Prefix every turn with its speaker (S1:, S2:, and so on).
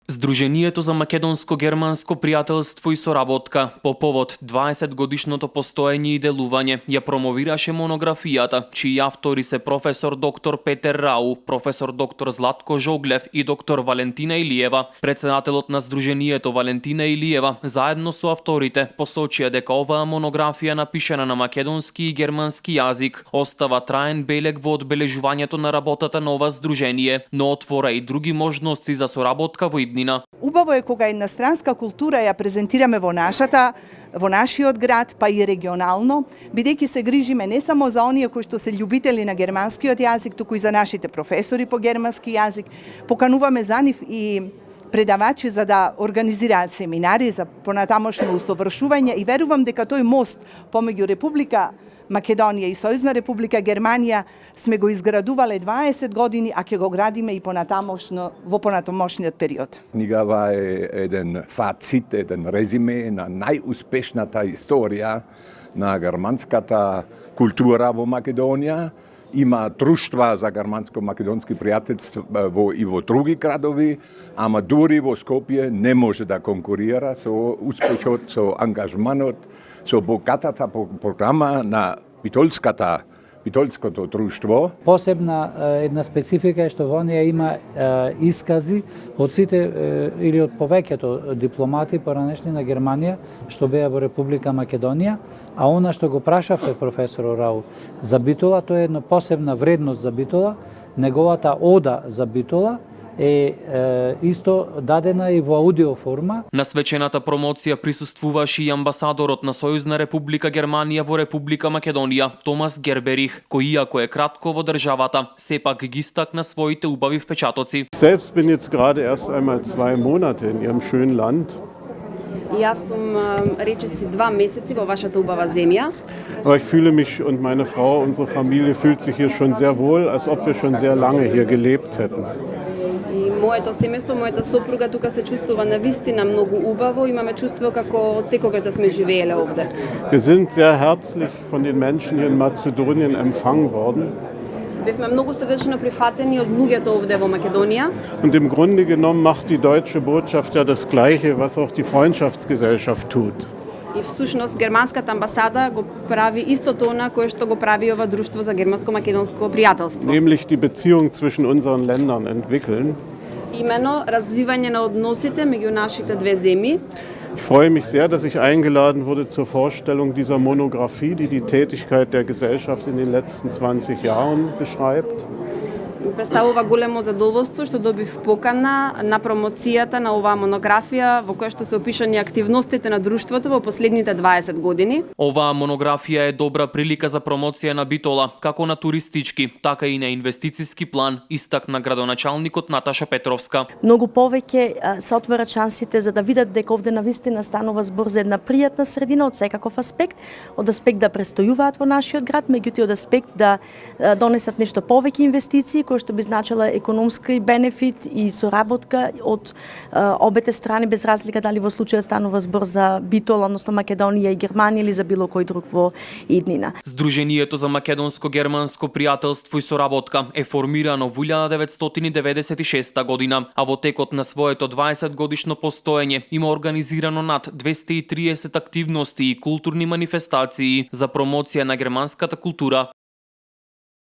S1: Здруженијето за македонско-германско пријателство и соработка по повод 20-годишното постоење и делување ја промовираше монографијата, чии автори се професор доктор Петер Рау, професор доктор Златко Жоглев и доктор Валентина Илиева. Председателот на Здруженијето Валентина Илиева заедно со авторите посочија дека оваа монографија напишана на македонски и германски јазик остава траен белег во одбележувањето на работата на ова здружение, но отвора и други можности за соработка во иднина.
S2: Убаво е кога една странска култура ја презентираме во нашиот град, па и регионално, бидејќи се грижиме не само за оние кои што се љубители на германскиот јазик, туку и за нашите професори по германски јазик. Покануваме за нив и предавачи за да организираат семинари за понатамошно усовршување и верувам дека тој мост помеѓу Република Македонија и Сојузна Република Германија сме го изградувале 20 години, а ќе го градиме и во понатамошниот период.
S3: Книгава е еден фацит, еден резиме на најуспешната историја на германската култура во Македонија. Има друштва за германско-македонски пријателство и во други градови, ама дури во Скопје не може да конкурира со успехот, со ангажманот, со богатата програма на Битолското друштво.
S4: Посебна една специфика е што во неја има искази од сите или од повеќето дипломати поранешни на Германија што беа во Република Македонија, а она што го прашавте професор Рау за Битола, тоа е една посебна вредност за Битола, неговата ода за Битола е исто дадена и во аудио форма.
S1: На свечената промоција присуствуваше и амбасадорот на Сојузна Република Германија во Република Македонија, Томас Герберих, кој иако е кратко во државата, сепак ги истакна своите убави впечатоци.
S5: Selbst bin jetzt gerade erst einmal 2 Monate in Ihrem schönen Land.
S6: Јас сум речиси 2 месеци во вашата убава земја.
S5: Aber ich fühle mich und meine Frau, unsere Familie fühlt sich hier schon sehr wohl, als ob wir schon sehr lange hier gelebt hätten.
S6: Моето семејство, мојата сопруга тука се чувствува навистина многу убаво, имаме чувство како од секогаш да сме живееле овде.
S5: Wir sind sehr herzlich von den Menschen hier in Mazedonien empfangen worden.
S6: Бевме многу срдечно прифатени од луѓето овде во Македонија.
S5: Und im Grunde genommen macht die deutsche Botschaft ja das Gleiche, was auch die Freundschaftsgesellschaft tut.
S6: И всушност германската амбасада го прави истото она кое што го прави ова друштво за германско-македонско пријателство.
S5: Nämlich die Beziehung zwischen unseren Ländern entwickeln.
S6: Имено развивање на односите меѓу нашите две земји.
S5: Ich freue mich sehr, dass ich eingeladen wurde zur Vorstellung dieser Monographie, die die Tätigkeit der Gesellschaft in den letzten 20 Jahren beschreibt.
S6: Представува големо задоволство што добив покана на промоцијата на оваа монографија во која што се опишани активностите на друштвото во последните 20 години.
S1: Оваа монографија е добра прилика за промоција на Битола, како на туристички, така и на инвестициски план, истакна градоначалникот Наташа Петровска.
S7: Многу повеќе се отварат шансите за да видат дека овде навистина станува збор за една пријатна средина од секаков аспект, од аспект да престојуваат во нашиот град, меѓутоа од аспект да донесат нешто повеќе инвестиции кој што би значила економски бенефит и соработка од обете страни, без разлика дали во случајот станува збор за Битола, односно Македонија и Германија или за било кој друг во иднина.
S1: Здруженијето за македонско-германско пријателство и соработка е формирано во 1996 година, а во текот на своето 20 годишно постоење има организирано над 230 активности и културни манифестации за промоција на германската култура